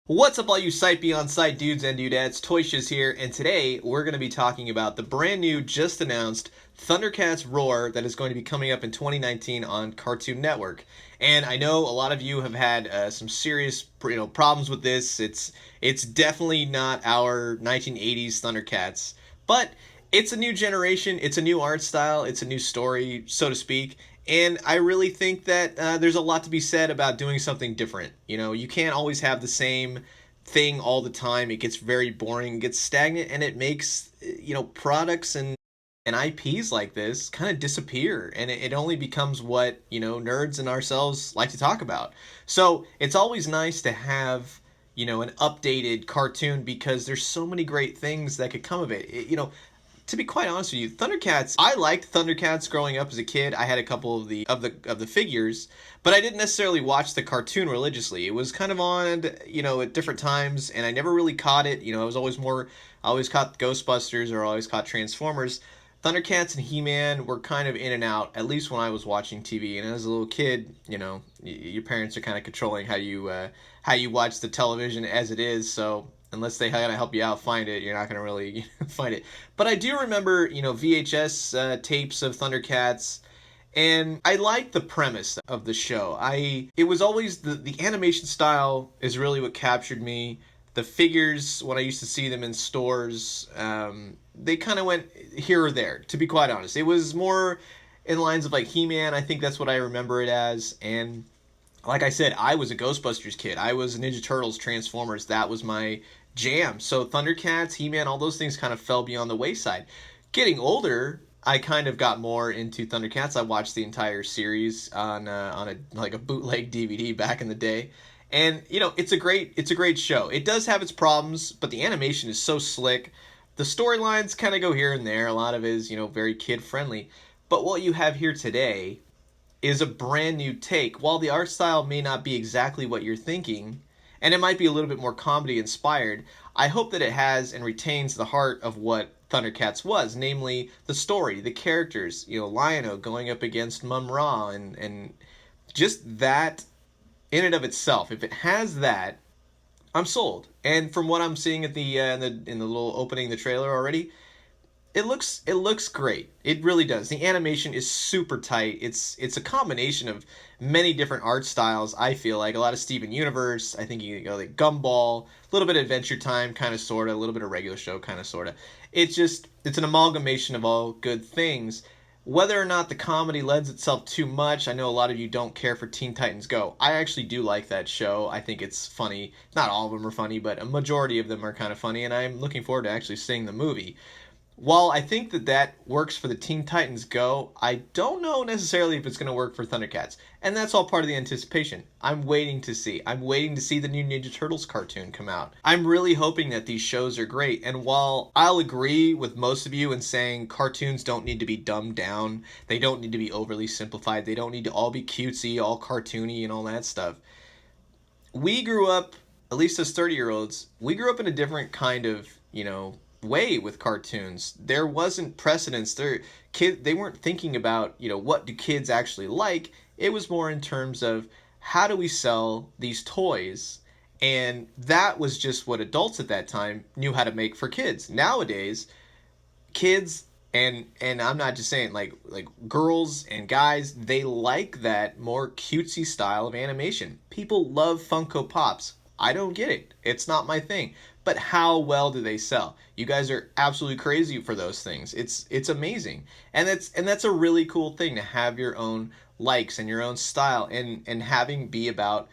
What's up, all you sight beyond sight dudes and dudettes? Shiz here, and today we're going to be talking about the brand new, just announced Thundercats Roar that is going to be coming up in 2019 on Cartoon Network. And I know a lot of you have had some serious, problems with this. It's definitely not our 1980s Thundercats, but it's a new generation. It's a new art style. It's a new story, so to speak. And I really think that there's a lot to be said about doing something different. You can't always have the same thing all the time. It gets very boring, it gets stagnant, and it makes, products and IPs like this kind of disappear. And it only becomes what, nerds and ourselves like to talk about. So it's always nice to have, an updated cartoon because there's so many great things that could come of it. To be quite honest with you, Thundercats. I liked Thundercats growing up as a kid. I had a couple of the figures, but I didn't necessarily watch the cartoon religiously. It was kind of on, at different times, and I never really caught it. I always caught Ghostbusters or I always caught Transformers. Thundercats and He-Man were kind of in and out, at least when I was watching TV. And as a little kid, your parents are kind of controlling how you watch the television as it is. So unless they gotta help you out find it, you're not gonna really find it. But I do remember, VHS tapes of Thundercats, and I liked the premise of the show. It was always the animation style is really what captured me. The figures, when I used to see them in stores, they kind of went here or there, to be quite honest. It was more in lines of like He-Man. I think that's what I remember it as. And like I said, I was a Ghostbusters kid. I was Ninja Turtles, Transformers. That was my jam. So Thundercats, He-Man, all those things kind of fell beyond the wayside. Getting older, I kind of got more into Thundercats. I watched the entire series on a bootleg DVD back in the day. And it's a great show. It does have its problems, but the animation is so slick. The storylines kind of go here and there. A lot of it is, very kid friendly. But what you have here today is a brand new take. While the art style may not be exactly what you're thinking, and it might be a little bit more comedy inspired, I hope that it has and retains the heart of what Thundercats was, namely the story, the characters, Lion-O going up against Mum-Ra, and just that in and of itself. If it has that, I'm sold. And from what I'm seeing at in the little opening, the trailer already, it looks great. It really does. The animation is super tight. It's a combination of many different art styles. I feel like a lot of Steven Universe. I think you go like Gumball, a little bit of Adventure Time, kind of sorta, a little bit of Regular Show, kind of sorta. It's an amalgamation of all good things. Whether or not the comedy lends itself too much, I know a lot of you don't care for Teen Titans Go. I actually do like that show. I think it's funny. Not all of them are funny, but a majority of them are kind of funny, and I'm looking forward to actually seeing the movie. While I think that works for the Teen Titans Go, I don't know necessarily if it's going to work for Thundercats. And that's all part of the anticipation. I'm waiting to see. I'm waiting to see the new Ninja Turtles cartoon come out. I'm really hoping that these shows are great. And while I'll agree with most of you in saying cartoons don't need to be dumbed down, they don't need to be overly simplified, they don't need to all be cutesy, all cartoony, and all that stuff. We grew up, at least as 30-year-olds, we grew up in a different kind of, way with cartoons. There wasn't precedence. They weren't thinking about, what do kids actually like. It was more in terms of how do we sell these toys? And that was just what adults at that time knew how to make for kids. Nowadays, kids and I'm not just saying like girls and guys, they like that more cutesy style of animation. People love Funko Pops. I don't get it. It's not my thing. But how well do they sell? You guys are absolutely crazy for those things. It's amazing. And that's a really cool thing to have your own likes and your own style and having be about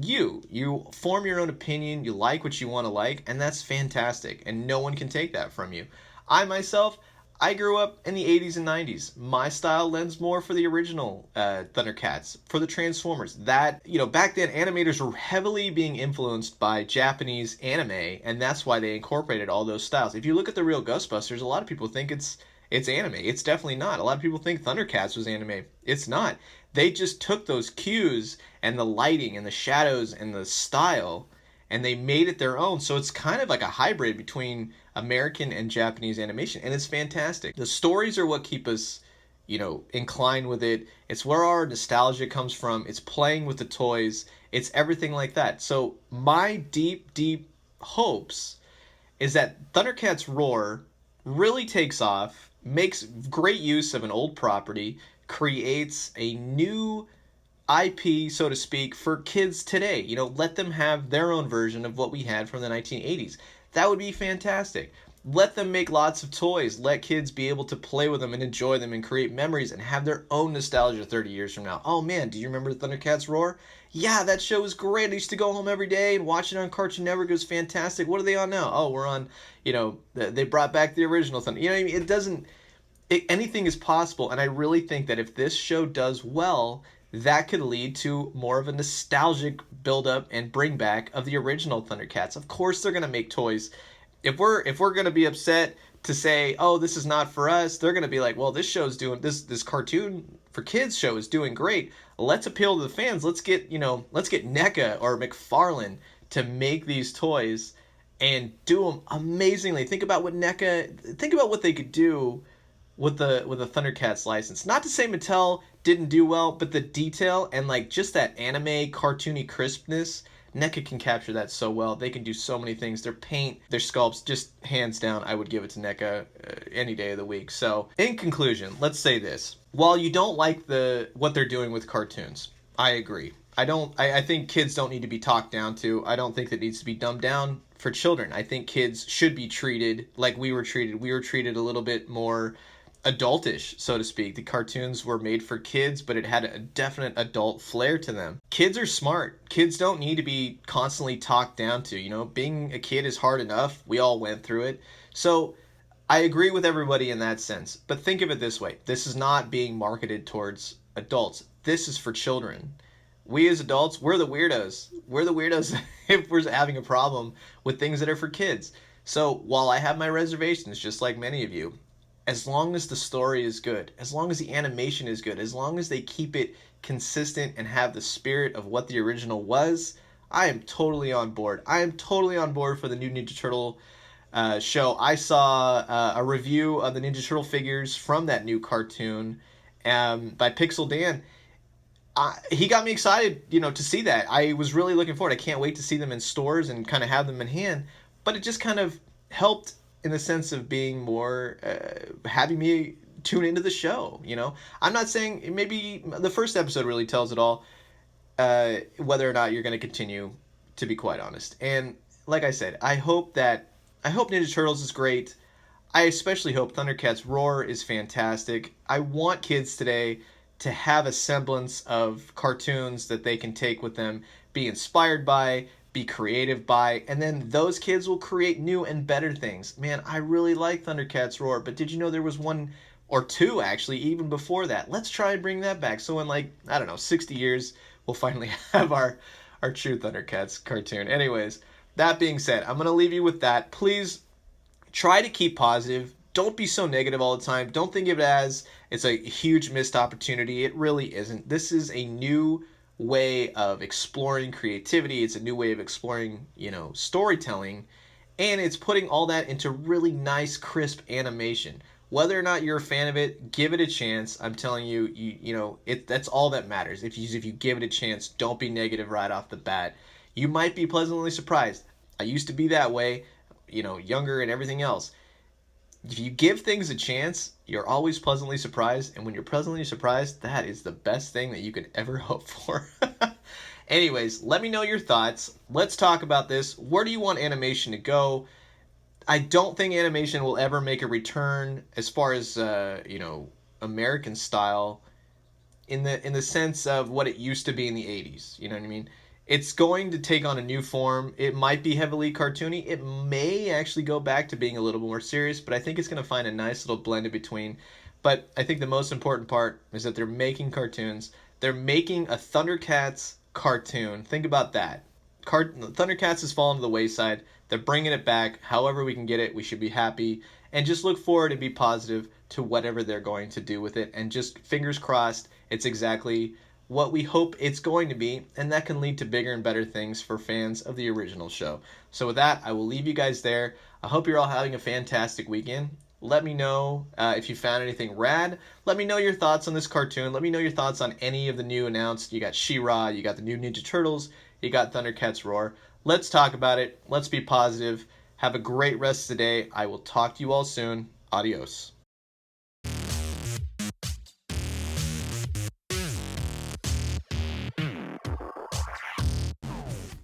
you. You form your own opinion, you like what you want to like, and that's fantastic. And no one can take that from you. I myself, I grew up in the 80s and 90s. My style lends more for the original Thundercats, for the Transformers. That, back then animators were heavily being influenced by Japanese anime, and that's why they incorporated all those styles. If you look at the real Ghostbusters, a lot of people think it's anime. It's definitely not. A lot of people think Thundercats was anime. It's not. They just took those cues and the lighting and the shadows and the style and they made it their own. So it's kind of like a hybrid between American and Japanese animation, and it's fantastic. The stories are what keep us incline with it. It's where our nostalgia comes from. It's playing with the toys. It's everything like that. So my deep, deep hopes is that Thundercats Roar really takes off, makes great use of an old property, creates a new IP, so to speak, for kids today. Let them have their own version of what we had from the 1980s. That would be fantastic. Let them make lots of toys. Let kids be able to play with them and enjoy them and create memories and have their own nostalgia 30 years from now. Oh man, do you remember Thundercats Roar? Yeah, that show was great. I used to go home every day and watch it on Cartoon Network. It was fantastic. What are they on now? Oh, we're on, they brought back the original Thunder. You know what I mean? It doesn't, anything is possible. And I really think that if this show does well, that could lead to more of a nostalgic buildup and bring back of the original Thundercats. Of course, they're gonna make toys. If we're gonna be upset to say, oh, this is not for us, they're gonna be like, well, this show's doing this cartoon for kids show is doing great. Let's appeal to the fans. Let's get NECA or McFarlane to make these toys and do them amazingly. Think about what they could do with the Thundercats license. Not to say Mattel didn't do well, but the detail and like just that anime cartoony crispness, NECA can capture that so well. They can do so many things. Their paint, their sculpts, just hands down, I would give it to NECA any day of the week. So, in conclusion, let's say this. While you don't like what they're doing with cartoons, I agree. I think kids don't need to be talked down to. I don't think that needs to be dumbed down for children. I think kids should be treated like we were treated. We were treated a little bit more adultish, so to speak. The cartoons were made for kids, but it had a definite adult flair to them. Kids are smart. Kids don't need to be constantly talked down to. Being a kid is hard enough. We all went through it. So I agree with everybody in that sense. But think of it this way. This is not being marketed towards adults. This is for children. We as adults, we're the weirdos. We're the weirdos if we're having a problem with things that are for kids. So while I have my reservations, just like many of you, as long as the story is good, as long as the animation is good, as long as they keep it consistent and have the spirit of what the original was, I am totally on board. I am totally on board for the new Ninja Turtle show. I saw a review of the Ninja Turtle figures from that new cartoon by Pixel Dan. He got me excited, to see that. I was really looking forward. I can't wait to see them in stores and kind of have them in hand. But it just kind of helped in the sense of being more, having me tune into the show, I'm not saying, maybe the first episode really tells it all, whether or not you're going to continue, to be quite honest. And like I said, I hope Ninja Turtles is great. I especially hope Thundercats Roar is fantastic. I want kids today to have a semblance of cartoons that they can take with them, be inspired by, be creative by, and then those kids will create new and better things. Man, I really like Thundercats Roar, but did you know there was one or two actually even before that? Let's try and bring that back. So in 60 years, we'll finally have our true Thundercats cartoon. Anyways, that being said, I'm going to leave you with that. Please try to keep positive. Don't be so negative all the time. Don't think of it as it's a huge missed opportunity. It really isn't. This is a new way of exploring creativity. It's a new way of exploring, storytelling, and it's putting all that into really nice, crisp animation. Whether or not you're a fan of it, give it a chance. I'm telling you, that's all that matters. If you give it a chance, don't be negative right off the bat. You might be pleasantly surprised. I used to be that way, younger and everything else. If you give things a chance, you're always pleasantly surprised. And when you're pleasantly surprised, that is the best thing that you could ever hope for. Anyways, let me know your thoughts. Let's talk about this. Where do you want animation to go? I don't think animation will ever make a return as far as, American style in the sense of what it used to be in the 80s. You know what I mean? It's going to take on a new form. It might be heavily cartoony. It may actually go back to being a little more serious, but I think it's going to find a nice little blend in between. But I think the most important part is that they're making cartoons. They're making a Thundercats cartoon. Think about that. Thundercats has fallen to the wayside. They're bringing it back. However we can get it, we should be happy. And just look forward and be positive to whatever they're going to do with it. And just fingers crossed, it's exactly what we hope it's going to be, and that can lead to bigger and better things for fans of the original show. So with that, I will leave you guys there. I hope you're all having a fantastic weekend. Let me know if you found anything rad. Let me know your thoughts on this cartoon. Let me know your thoughts on any of the new announced. You got She-Ra, you got the new Ninja Turtles, you got Thundercats Roar. Let's talk about it. Let's be positive. Have a great rest of the day. I will talk to you all soon. Adios.